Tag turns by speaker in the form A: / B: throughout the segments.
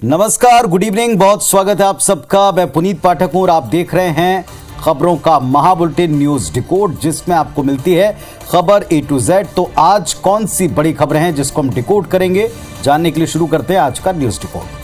A: नमस्कार, good evening. बहुत स्वागत है आप सबका। मैं पुनीत पाठक हूं और आप देख रहे हैं खबरों का महाबुलेटिन न्यूज डिकोड, जिसमें आपको मिलती है खबर A to Z। तो आज कौन सी बड़ी खबरें हैं जिसको हम डिकोड करेंगे, जानने के लिए शुरू करते हैं आज का न्यूज डिकोड।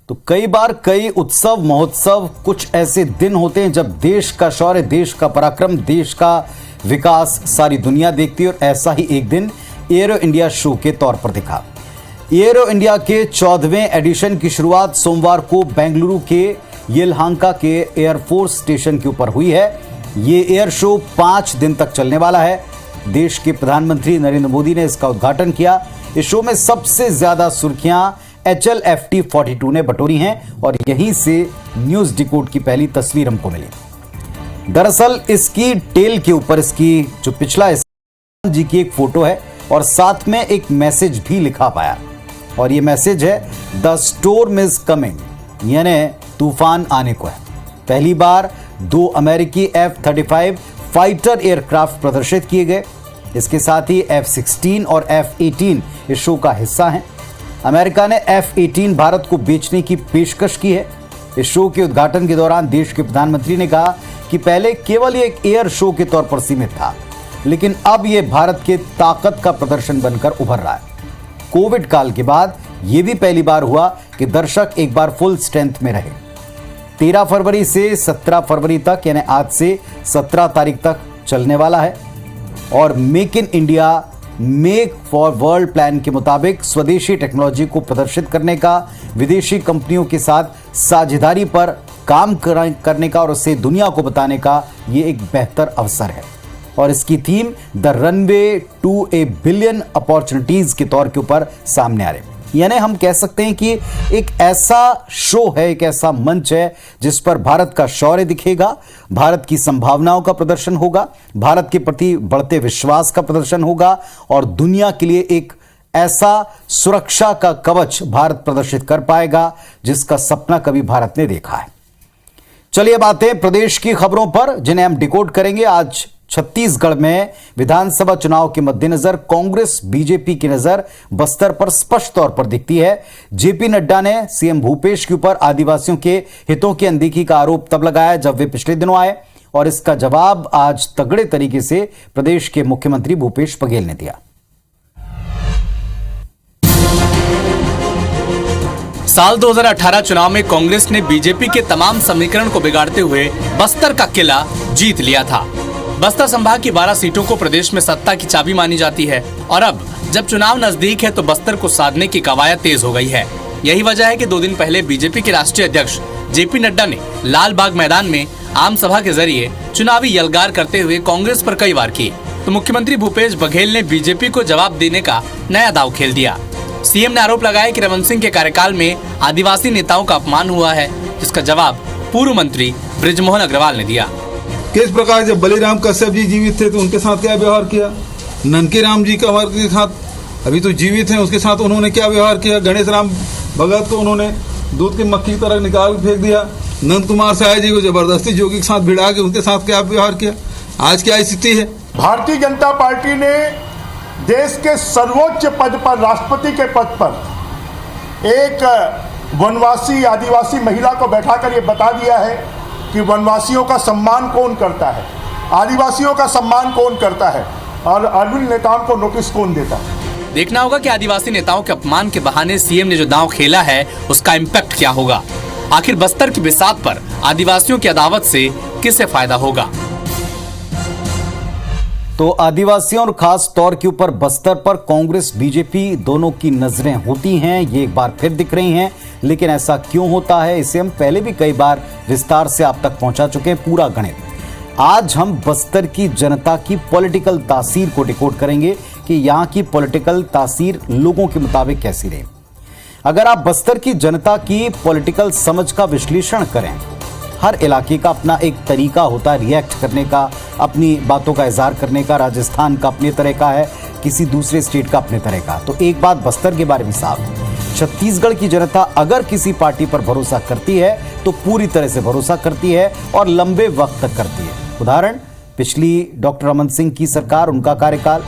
A: तो कई बार कई उत्सव महोत्सव, कुछ ऐसे दिन होते हैं जब देश का शौर्य, देश का पराक्रम, देश का विकास सारी दुनिया देखती है। और ऐसा ही एक दिन एरो इंडिया शो के तौर पर दिखा। एरो इंडिया के 14वें एडिशन की शुरुआत सोमवार को बेंगलुरु के येलहांका के एयरफोर्स स्टेशन के ऊपर हुई है। ये एयर शो 5 दिन तक चलने वाला है। देश के प्रधानमंत्री नरेंद्र मोदी ने इसका उद्घाटन किया। इस शो में सबसे ज्यादा सुर्खियां HLFT-42 ने बटोरी हैं और यहीं से न्यूज डिकोड की पहली तस्वीर हमको मिली। दरअसल इसकी टेल के ऊपर इसकी जो पिछला जी की एक फोटो है और साथ में एक मैसेज भी लिखा पाया, और ये मैसेज है द स्टोर्म इज कमिंग, यानी तूफान आने को है। पहली बार 2 अमेरिकी F-35 फाइटर एयरक्राफ्ट प्रदर्शित किए गए। इसके साथ ही F-16 और F-18 इस शो का हिस्सा हैं। अमेरिका ने F-18 भारत को बेचने की पेशकश की है। इस शो के उद्घाटन के दौरान देश के प्रधानमंत्री ने कहा कि पहले केवल ये एक एयर शो के तौर पर सीमित था, लेकिन अब ये भारत के ताकत का प्रदर्शन बनकर उभर रहा है। कोविड काल के बाद ये भी पहली बार हुआ कि दर्शक एक बार फुल स्ट्रेंथ में रहे। 13 फरवरी से 17 फरवरी तक, यानी आज से 17 तारीख तक चलने वाला है। और make in India make for world plan के मुताबिक स्वदेशी टेक्नोलॉजी को प्रदर्शित करने का, विदेशी कंपनियों के साथ साझेदारी पर काम करने का और उससे दुनिया को बताने का ये एक बेहतर अवसर है। और इसकी theme the runway to a billion opportunities के तौर के ऊपर सामने आ रहे हैं। यानी हम कह सकते हैं कि एक ऐसा शो है, एक ऐसा मंच है जिस पर भारत का शौर्य दिखेगा, भारत की संभावनाओं का प्रदर्शन होगा, भारत के प्रति बढ़ते विश्वास का प्रदर्शन होगा और दुनिया के लिए एक ऐसा सुरक्षा का कवच भारत प्रदर्शित कर पाएगा जिसका सपना कभी भारत ने देखा है। चलिए बात है प्रदेश की खबरों पर, जिन्हें हम डिकोड करेंगे। आज छत्तीसगढ़ में विधानसभा चुनाव के मद्देनजर कांग्रेस बीजेपी की नजर बस्तर पर स्पष्ट तौर पर दिखती है। जेपी नड्डा ने सीएम भूपेश के ऊपर आदिवासियों के हितों की अनदेखी का आरोप तब लगाया जब वे पिछले दिनों आए, और इसका जवाब आज तगड़े तरीके से प्रदेश के मुख्यमंत्री भूपेश बघेल ने दिया।
B: साल 2018 चुनाव में कांग्रेस ने बीजेपी के तमाम समीकरण को बिगाड़ते हुए बस्तर का किला जीत लिया था। बस्तर संभाग की 12 सीटों को प्रदेश में सत्ता की चाबी मानी जाती है, और अब जब चुनाव नजदीक है तो बस्तर को साधने की कवायद तेज हो गई है। यही वजह है कि 2 दिन पहले बीजेपी के राष्ट्रीय अध्यक्ष जेपी नड्डा ने लाल बाग मैदान में आम सभा के जरिए चुनावी यलगार करते हुए कांग्रेस पर कई वार किए। तो मुख्यमंत्री भूपेश बघेल ने बीजेपी को जवाब देने का नया दांव खेल दिया। सीएम ने आरोप लगाया कि रमन सिंह के कार्यकाल में आदिवासी नेताओं का अपमान हुआ है, जिसका जवाब पूर्व मंत्री बृजमोहन अग्रवाल ने दिया।
C: किस प्रकार जब बलिराम कश्यप जी जीवित थे तो उनके साथ क्या व्यवहार किया, ननकी राम जी के साथ अभी तो जीवित हैं उसके साथ उन्होंने क्या व्यवहार किया, गणेश राम भगत को उन्होंने दूध की मक्खी की तरह निकाल फेंक दिया, नंद कुमार साय जी को जबरदस्ती जोगी के साथ भिड़ा के उनके साथ क्या व्यवहार किया। आज क्या स्थिति है।
D: भारतीय जनता पार्टी ने देश के सर्वोच्च पद पर, राष्ट्रपति के पद पर एक वनवासी आदिवासी महिला को बैठाकर ये बता दिया है कि वनवासियों का सम्मान कौन करता है, आदिवासियों का सम्मान कौन करता है और अरविंद नेताओं को नोटिस कौन देता है।
B: देखना होगा कि आदिवासी नेताओं के अपमान के बहाने सीएम ने जो दांव खेला है उसका इम्पैक्ट क्या होगा। आखिर बस्तर की बिसात पर आदिवासियों की अदावत से किसे फायदा होगा।
A: तो आदिवासियों और खास तौर के ऊपर बस्तर पर कांग्रेस बीजेपी दोनों की नजरें होती हैं, ये एक बार फिर दिख रही हैं। लेकिन ऐसा क्यों होता है, इसे हम पहले भी कई बार विस्तार से आप तक पहुंचा चुके हैं, पूरा गणित। आज हम बस्तर की जनता की पॉलिटिकल तासीर को डिकोड करेंगे कि यहां की पॉलिटिकल तासीर लोगों के मुताबिक कैसी रही। अगर आप बस्तर की जनता की पॉलिटिकल समझ का विश्लेषण करें, हर इलाके का अपना एक तरीका होता है रिएक्ट करने का, अपनी बातों का इजहार करने का। राजस्थान का अपने तरह का है, किसी दूसरे स्टेट का अपने तरह का। तो एक बात बस्तर के बारे में साफ, छत्तीसगढ़ की जनता अगर किसी पार्टी पर भरोसा करती है तो पूरी तरह से भरोसा करती है और लंबे वक्त तक करती है। उदाहरण पिछली डॉक्टर रमन सिंह की सरकार, उनका कार्यकाल।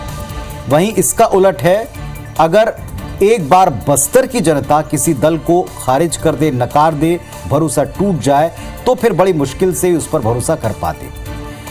A: वहीं इसका उलट है, अगर एक बार बस्तर की जनता किसी दल को खारिज कर दे, नकार दे, भरोसा टूट जाए तो फिर बड़ी मुश्किल से उस पर भरोसा कर पाते।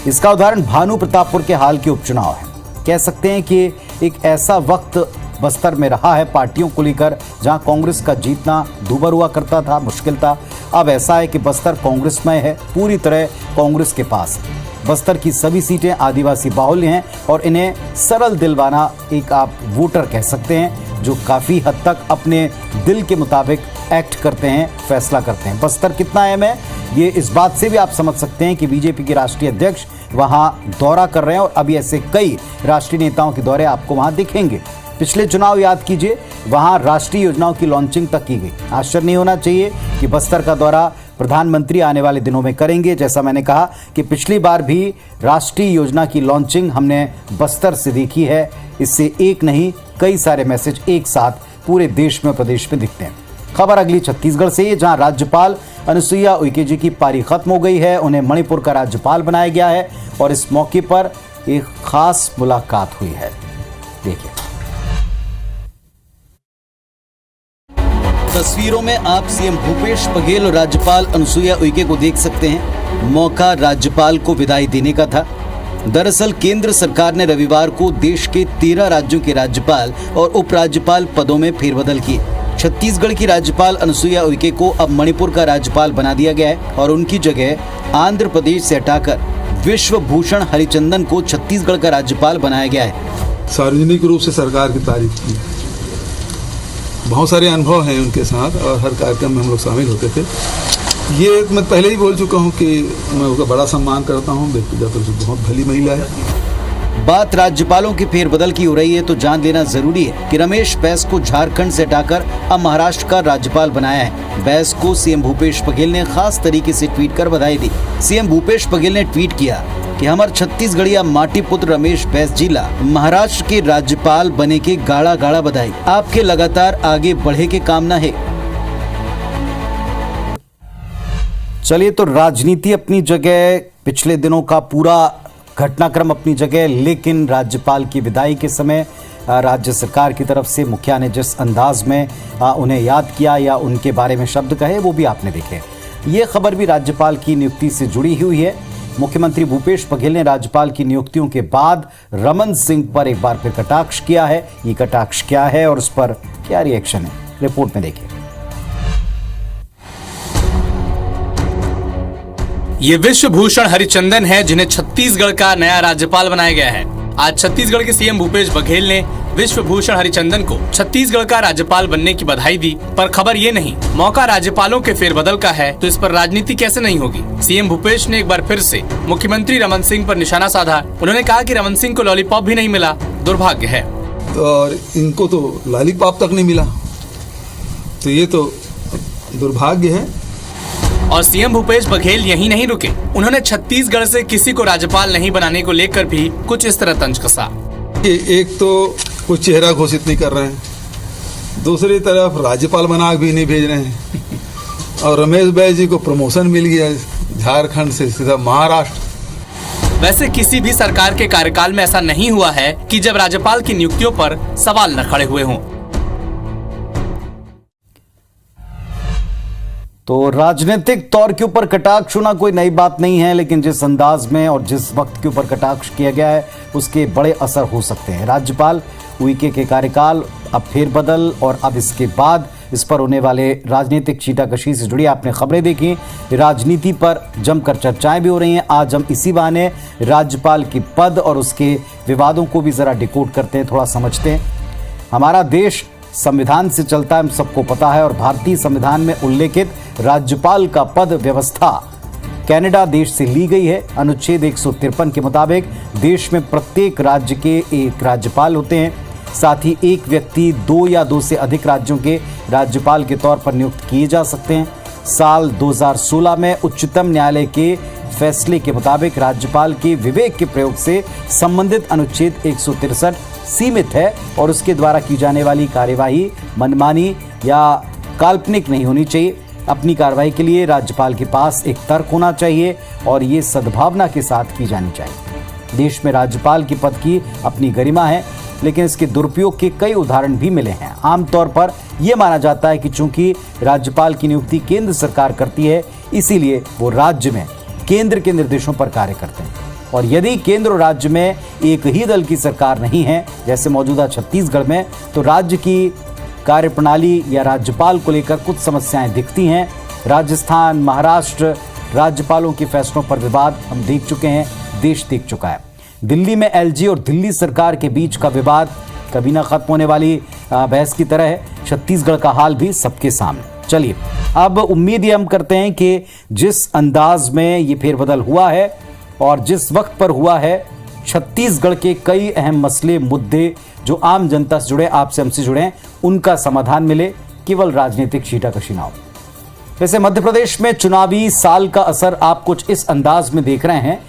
A: इसका उदाहरण भानु प्रतापपुर के हाल के उपचुनाव है। कह सकते हैं कि एक ऐसा वक्त बस्तर में रहा है पार्टियों को लेकर जहां कांग्रेस का जीतना दूभर हुआ करता था, मुश्किल था। अब ऐसा है कि बस्तर कांग्रेसमय है, पूरी तरह कांग्रेस के पास है। बस्तर की सभी सीटें आदिवासी बाहुल्य हैं और इन्हें सरल दिलवाना एक आप वोटर कह सकते हैं जो काफ़ी हद तक अपने दिल के मुताबिक एक्ट करते हैं, फैसला करते हैं। बस्तर कितना अहम है ये इस बात से भी आप समझ सकते हैं कि बीजेपी के राष्ट्रीय अध्यक्ष वहां दौरा कर रहे हैं और अभी ऐसे कई राष्ट्रीय नेताओं के दौरे आपको वहां दिखेंगे। पिछले चुनाव याद कीजिए, वहां राष्ट्रीय योजनाओं की लॉन्चिंग तक की गई। आश्चर्य नहीं होना चाहिए कि बस्तर का दौरा प्रधानमंत्री आने वाले दिनों में करेंगे। जैसा मैंने कहा कि पिछली बार भी राष्ट्रीय योजना की लॉन्चिंग हमने बस्तर से देखी है। इससे एक नहीं कई सारे मैसेज एक साथ पूरे देश में, प्रदेश में दिखते हैं। खबर अगली छत्तीसगढ़ से, जहां राज्यपाल अनुसुईया उइके जी की पारी खत्म हो गई है। उन्हें मणिपुर का राज्यपाल बनाया गया है और इस मौके पर एक खास मुलाकात हुई है। देखिए तस्वीरों में आप सीएम भूपेश बघेल और राज्यपाल अनुसुईया उइके को देख सकते हैं। मौका राज्यपाल को विदाई देने का था। दरअसल केंद्र सरकार ने रविवार को देश के 13 राज्यों के राज्यपाल और उपराज्यपाल पदों में फेरबदल किए। छत्तीसगढ़ की राज्यपाल अनुसुईया उइके को अब मणिपुर का राज्यपाल बना दिया गया है और उनकी जगह आंध्र प्रदेश से हटाकर विश्व भूषण हरिचंदन को छत्तीसगढ़ का राज्यपाल बनाया गया है।
C: सार्वजनिक रूप से सरकार की तारीफ की, बहुत सारे अनुभव हैं उनके साथ और हर कार्यक्रम में हम लोग शामिल होते थे। ये मैं पहले ही बोल चुका हूँ कि मैं उसका बड़ा सम्मान करता हूँ, व्यक्तिगत रूप से बहुत भली महिला है।
A: बात राज्यपालों की फेरबदल की हो रही है तो जान लेना जरूरी है कि रमेश बैस को झारखंड से हटाकर अब महाराष्ट्र का राज्यपाल बनाया है। बैस को सीएम भूपेश बघेल ने खास तरीके से ट्वीट कर बधाई दी। सीएम भूपेश बघेल ने ट्वीट किया कि हमार छत्तीसगढ़िया माटी पुत्र रमेश बैस जिला महाराष्ट्र के राज्यपाल बने के गाड़ा गाड़ा बधाई। आपके लगातार आगे बढ़े के कामना है। चलिए, तो राजनीति अपनी जगह, पिछले दिनों का पूरा घटनाक्रम अपनी जगह, लेकिन राज्यपाल की विदाई के समय राज्य सरकार की तरफ से मुखिया ने जिस अंदाज में उन्हें याद किया या उनके बारे में शब्द कहे वो भी आपने देखे। ये खबर भी राज्यपाल की नियुक्ति से जुड़ी हुई है। मुख्यमंत्री भूपेश बघेल ने राज्यपाल की नियुक्तियों के बाद रमन सिंह पर एक बार फिर कटाक्ष किया है। ये कटाक्ष क्या है और उस पर क्या रिएक्शन है, रिपोर्ट में देखिए।
B: ये विश्व भूषण हरिचंदन है जिन्हें छत्तीसगढ़ का नया राज्यपाल बनाया गया है। आज छत्तीसगढ़ के सीएम भूपेश बघेल ने विश्व भूषण हरिचंदन को छत्तीसगढ़ का राज्यपाल बनने की बधाई दी। पर खबर ये नहीं, मौका राज्यपालों के फेरबदल का है तो इस पर राजनीति कैसे नहीं होगी। सीएम भूपेश ने एक बार फिर से मुख्यमंत्री रमन सिंह पर निशाना साधा। उन्होंने कहा कि रमन सिंह को लॉलीपॉप भी नहीं मिला, दुर्भाग्य है।
C: और इनको तो लॉलीपॉप तक नहीं मिला, तो ये तो दुर्भाग्य है।
B: और सीएम भूपेश बघेल यहीं नहीं रुके, उन्होंने छत्तीसगढ़ से किसी को राज्यपाल नहीं बनाने को लेकर भी कुछ इस तरह तंज कसा।
C: एक तो कोई चेहरा घोषित नहीं कर रहे हैं, दूसरी तरफ राज्यपाल बना भी नहीं भेज रहे हैं और रमेश बैस जी को प्रमोशन मिल गया झारखंड से सीधा महाराष्ट्र।
B: वैसे किसी भी सरकार के कार्यकाल में ऐसा नहीं हुआ है कि जब राज्यपाल की नियुक्तियों पर सवाल न खड़े हुए हों।
A: तो राजनीतिक तौर के ऊपर कटाक्ष होना कोई नई बात नहीं है, लेकिन जिस अंदाज में और जिस वक्त के ऊपर कटाक्ष किया गया है उसके बड़े असर हो सकते हैं। राज्यपाल उइके के कार्यकाल, अब फेरबदल और अब इसके बाद इस पर होने वाले राजनीतिक छींटाकशी से जुड़ी आपने खबरें देखी। राजनीति पर जमकर चर्चाएं भी हो रही हैं। आज हम इसी बहाने राज्यपाल के पद और उसके विवादों को भी जरा डिकोड करते हैं, थोड़ा समझते हैं। हमारा देश संविधान से चलता है, हम सबको पता है, और भारतीय संविधान में उल्लेखित राज्यपाल का पद व्यवस्था कनाडा देश से ली गई है। अनुच्छेद 153 के मुताबिक देश में प्रत्येक राज्य के एक राज्यपाल होते हैं। साथ ही एक व्यक्ति 2 या 2 से अधिक राज्यों के राज्यपाल के तौर पर नियुक्त किए जा सकते हैं। साल 2016 में उच्चतम न्यायालय के फैसले के मुताबिक राज्यपाल के विवेक के प्रयोग से संबंधित अनुच्छेद 163 सीमित है और उसके द्वारा की जाने वाली कार्यवाही मनमानी या काल्पनिक नहीं होनी चाहिए। अपनी कार्रवाई के लिए राज्यपाल के पास एक तर्क होना चाहिए और ये सद्भावना के साथ की जानी चाहिए। देश में राज्यपाल के पद की अपनी गरिमा है, लेकिन इसके दुरुपयोग के कई उदाहरण भी मिले हैं। आमतौर पर यह माना जाता है कि चूंकि राज्यपाल की नियुक्ति केंद्र सरकार करती है, इसीलिए वो राज्य में केंद्र के निर्देशों पर कार्य करते हैं। और यदि केंद्र और राज्य में एक ही दल की सरकार नहीं है, जैसे मौजूदा छत्तीसगढ़ में, तो राज्य की कार्यप्रणाली या राज्यपाल को लेकर कुछ समस्याएं दिखती हैं। राजस्थान, महाराष्ट्र, राज्यपालों के फैसलों पर विवाद हम देख चुके हैं, देश देख चुका है। दिल्ली में एलजी और दिल्ली सरकार के बीच का विवाद कभी ना खत्म होने वाली बहस की तरह है। छत्तीसगढ़ का हाल भी सबके सामने। चलिए, अब उम्मीद ये हम करते हैं कि जिस अंदाज में ये फेरबदल हुआ है और जिस वक्त पर हुआ है, छत्तीसगढ़ के कई अहम मसले, मुद्दे जो आम जनता से जुड़े, आपसे हमसे जुड़े हैं, उनका समाधान मिले, केवल राजनीतिक छींटाकशी ना हो। वैसे मध्य प्रदेश में चुनावी साल का असर आप कुछ इस अंदाज में देख रहे हैं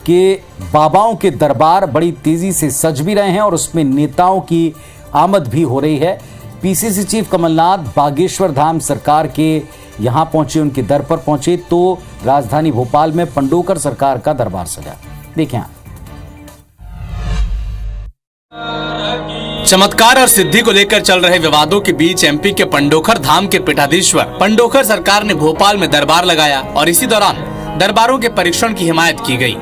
A: कि बाबाओं के दरबार बड़ी तेजी से सज भी रहे हैं और उसमें नेताओं की आमद भी हो रही है। पीसीसी चीफ कमलनाथ बागेश्वर धाम सरकार के यहां पहुंचे, उनके दर पर पहुंचे, तो राजधानी भोपाल में पंडोकर सरकार का दरबार सजा। देखें,
B: चमत्कार और सिद्धि को लेकर चल रहे विवादों के बीच एमपी के पंडोखर धाम के पीठाधीश्वर पंडोखर सरकार ने भोपाल में दरबार लगाया और इसी दौरान दरबारों के परीक्षण की हिमायत की गई।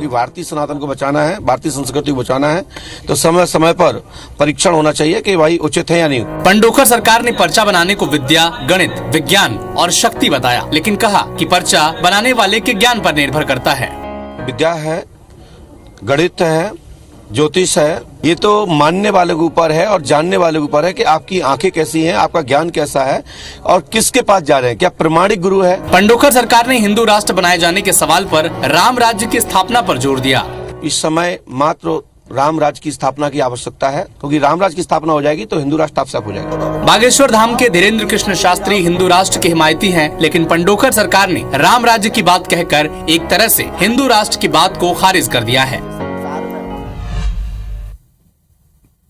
E: भारतीय सनातन को बचाना है, भारतीय संस्कृति को बचाना है, तो समय समय पर परीक्षण होना चाहिए कि भाई उचित है या नहीं।
B: पंडोखर सरकार ने पर्चा बनाने को विद्या, गणित, विज्ञान और शक्ति बताया, लेकिन कहा कि पर्चा बनाने वाले के ज्ञान पर निर्भर करता है।
E: विद्या है, गणित है, ज्योतिष है, ये तो मानने वाले के ऊपर है और जानने वाले के ऊपर है कि आपकी आंखें कैसी हैं, आपका ज्ञान कैसा है और किसके पास जा रहे हैं, क्या प्रमाणिक गुरु है।
B: पंडोखर सरकार ने हिंदू राष्ट्र बनाए जाने के सवाल पर राम राज्य की स्थापना पर जोर दिया।
E: इस समय मात्र राम राज्य की स्थापना की आवश्यकता है, क्योंकि राम राज्य की स्थापना हो जाएगी तो हिंदू राष्ट्र साफ हो जाएगा।
B: बागेश्वर धाम के धीरेन्द्र कृष्ण शास्त्री हिंदू राष्ट्र के हिमायती हैं, लेकिन पंडोखर सरकार ने राम राज्य की बात कहकर एक तरह से हिंदू राष्ट्र की बात को खारिज कर दिया है।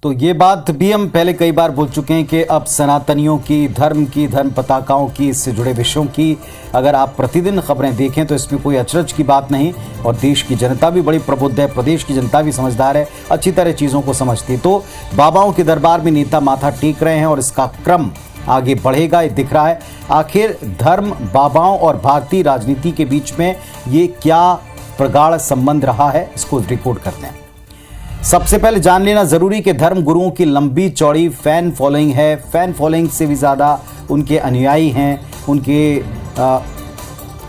A: तो ये बात भी हम पहले कई बार बोल चुके हैं कि अब सनातनियों की, धर्म पताकाओं की, इससे जुड़े विषयों की अगर आप प्रतिदिन खबरें देखें तो इसमें कोई अचरज की बात नहीं। और देश की जनता भी बड़ी प्रबुद्ध है, प्रदेश की जनता भी समझदार है, अच्छी तरह चीज़ों को समझती है। तो बाबाओं के दरबार में नेता माथा टेक रहे हैं और इसका क्रम आगे बढ़ेगा, ये दिख रहा है। आखिर धर्म, बाबाओं और भारतीय राजनीति के बीच में ये क्या प्रगाढ़ संबंध रहा है, इसको रिपोर्ट करते हैं। सबसे पहले जान लेना जरूरी कि धर्म गुरुओं की लंबी चौड़ी फैन फॉलोइंग है। फैन फॉलोइंग से भी ज़्यादा उनके अनुयायी हैं, उनके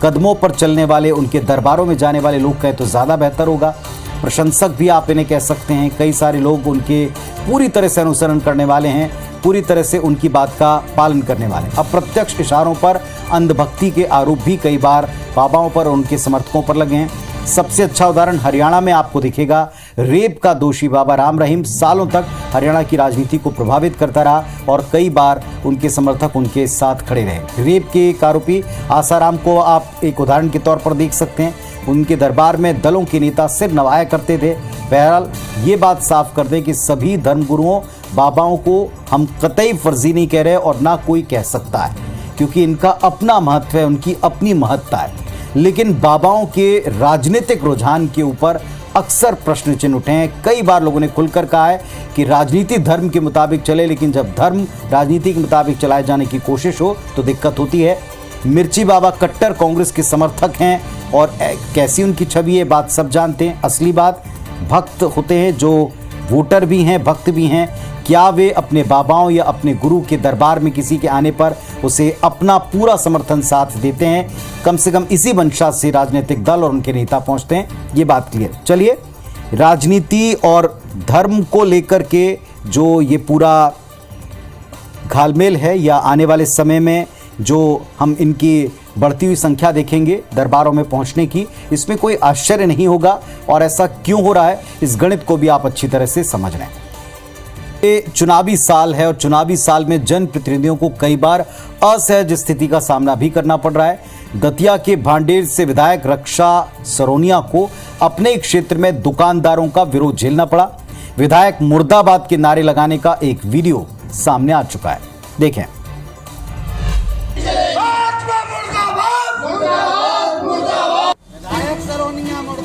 A: कदमों पर चलने वाले, उनके दरबारों में जाने वाले लोग कहें तो ज़्यादा बेहतर होगा। प्रशंसक भी आप इन्हें कह सकते हैं। कई सारे लोग उनके पूरी तरह से अनुसरण करने वाले हैं, पूरी तरह से उनकी बात का पालन करने वाले। अप्रत्यक्ष इशारों पर अंधभक्ति के आरोप भी कई बार बाबाओं पर और उनके समर्थकों पर लगे हैं। सबसे अच्छा उदाहरण हरियाणा में आपको दिखेगा। रेप का दोषी बाबा राम रहीम सालों तक हरियाणा की राजनीति को प्रभावित करता रहा और कई बार उनके समर्थक उनके साथ खड़े रहे। रेप के एक आरोपी आसाराम को आप एक उदाहरण के तौर पर देख सकते हैं। उनके दरबार में दलों के नेता सिर नवाया करते थे। बहरहाल ये बात साफ कर दें कि सभी धर्मगुरुओं, बाबाओं को हम कतई फर्जी नहीं कह रहे और ना कोई कह सकता है, क्योंकि इनका अपना महत्व है, उनकी अपनी महत्ता है। लेकिन बाबाओं के राजनीतिक रुझान के ऊपर अक्सर प्रश्न चिन्ह उठे हैं। कई बार लोगों ने खुलकर कहा है कि राजनीति धर्म के मुताबिक चले, लेकिन जब धर्म राजनीति के मुताबिक चलाए जाने की कोशिश हो तो दिक्कत होती है। मिर्ची बाबा कट्टर कांग्रेस के समर्थक हैं और कैसी उनकी छवि है बात सब जानते हैं। असली बात, भक्त होते हैं जो वोटर भी हैं, भक्त भी हैं। क्या वे अपने बाबाओं या अपने गुरु के दरबार में किसी के आने पर उसे अपना पूरा समर्थन साथ देते हैं? कम से कम इसी मंशा से राजनीतिक दल और उनके नेता पहुंचते हैं, ये बात क्लियर। चलिए, राजनीति और धर्म को लेकर के जो ये पूरा घालमेल है या आने वाले समय में जो हम इनकी बढ़ती हुई संख्या देखेंगे दरबारों में पहुंचने की, इसमें कोई आश्चर्य नहीं होगा। और ऐसा क्यों हो रहा है, इस गणित को भी आप अच्छी तरह से समझ रहे हैं। ये चुनावी साल है और चुनावी साल में जनप्रतिनिधियों को कई बार असहज स्थिति का सामना भी करना पड़ रहा है। दतिया के भांडेर से विधायक रक्षा सरोनिया को अपने क्षेत्र में दुकानदारों का विरोध झेलना पड़ा। विधायक मुर्दाबाद के नारे लगाने का एक वीडियो सामने आ चुका है, देखें।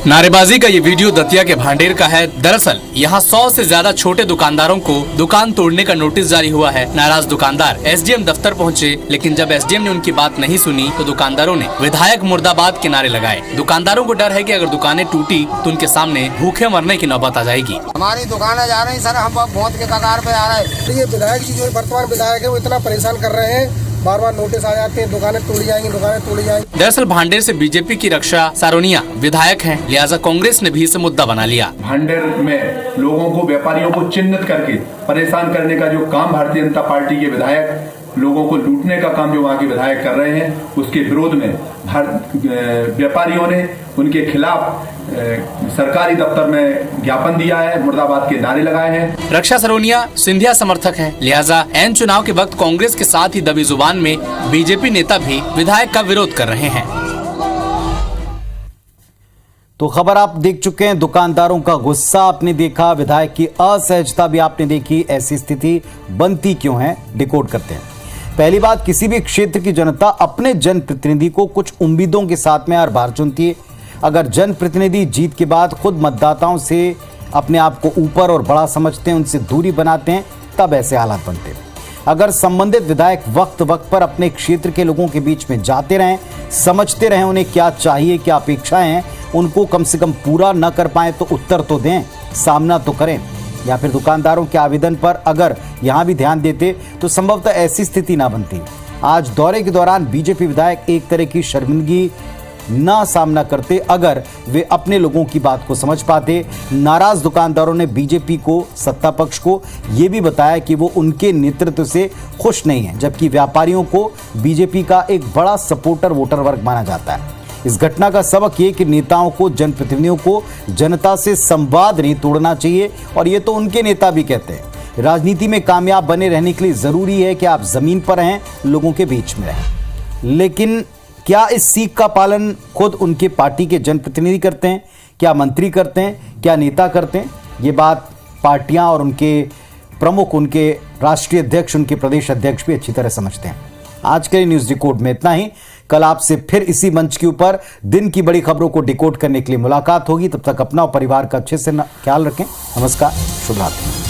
B: नारेबाजी का ये वीडियो दतिया के भांडेर का है। दरअसल यहाँ 100 से ज्यादा छोटे दुकानदारों को दुकान तोड़ने का नोटिस जारी हुआ है। नाराज दुकानदार एसडीएम दफ्तर पहुँचे, लेकिन जब एसडीएम ने उनकी बात नहीं सुनी तो दुकानदारों ने विधायक मुर्दाबाद के नारे लगाए। दुकानदारों को डर है कि अगर दुकानें टूटी तो उनके सामने भूखे मरने की नौबत आ जाएगी।
F: हमारी दुकानें जा रही सर, हम मौत के कगार पे आ रहे हैं। ये विधायक जी जो वर्तमान विधायक है वो इतना परेशान कर रहे हैं, बार बार नोटिस आ जाते हैं, दुकानें तोड़ी जाएंगी, दुकानें तोड़ी जाएंगी।
B: दरअसल भांडेर से बीजेपी की रक्षा सारोनिया विधायक हैं, लिहाजा कांग्रेस ने भी इसे मुद्दा बना लिया।
G: भांडेर में लोगों को, व्यापारियों को चिन्हित करके परेशान करने का जो काम भारतीय जनता पार्टी के विधायक, लोगों को लूटने का काम जो वहाँ के विधायक कर रहे हैं, उसके विरोध में व्यापारियों ने उनके खिलाफ सरकारी दफ्तर में ज्ञापन दिया है, मुर्दाबाद के नारे लगाए हैं।
B: रक्षा सरोनिया सिंधिया समर्थक हैं, लिहाजा एन चुनाव के वक्त कांग्रेस के साथ ही दबी जुबान में बीजेपी नेता भी विधायक का विरोध कर रहे हैं।
A: तो खबर आप देख चुके हैं, दुकानदारों का गुस्सा आपने देखा, विधायक की असहजता भी आपने देखी। ऐसी स्थिति बनती क्यों है, डिकोड करते हैं। पहली बात, किसी भी क्षेत्र की जनता अपने जनप्रतिनिधि को कुछ उम्मीदों के साथ में हर बार चुनती है। अगर जनप्रतिनिधि जीत के बाद खुद मतदाताओं से अपने आप को ऊपर और बड़ा समझते हैं, उनसे दूरी बनाते हैं, तब ऐसे हालात बनते हैं। अगर संबंधित विधायक वक्त वक्त पर अपने क्षेत्र के लोगों के बीच में जाते रहें, समझते रहें उन्हें क्या चाहिए, क्या अपेक्षाएं हैं, उनको कम से कम पूरा न कर पाए तो उत्तर तो दें, सामना तो करें। या फिर दुकानदारों के आवेदन पर अगर यहां भी ध्यान देते तो संभवतः ऐसी स्थिति ना बनती। आज दौरे के दौरान बीजेपी विधायक एक तरह की शर्मिंदगी ना सामना करते अगर वे अपने लोगों की बात को समझ पाते। नाराज दुकानदारों ने बीजेपी को, सत्ता पक्ष को यह भी बताया कि वो उनके नेतृत्व से खुश नहीं है, जबकि व्यापारियों को बीजेपी का एक बड़ा सपोर्टर वोटर वर्ग माना जाता है। इस घटना का सबक ये कि नेताओं को, जनप्रतिनिधियों को जनता से संवाद नहीं तोड़ना चाहिए, और ये तो उनके नेता भी कहते हैं। राजनीति में कामयाब बने रहने के लिए जरूरी है कि आप जमीन पर रहें, लोगों के बीच में रहें। लेकिन क्या इस सीख का पालन खुद उनके पार्टी के जनप्रतिनिधि करते हैं? क्या मंत्री करते हैं? क्या नेता करते हैं? ये बात पार्टियां और उनके प्रमुख, उनके राष्ट्रीय अध्यक्ष, उनके प्रदेश अध्यक्ष भी अच्छी तरह समझते हैं। आज के न्यूज डिकोड में इतना ही। कल आपसे फिर इसी मंच के ऊपर दिन की बड़ी खबरों को डिकोड करने के लिए मुलाकात होगी। तब तक अपना और परिवार का अच्छे से ख्याल रखें। नमस्कार, शुभ रात्रि।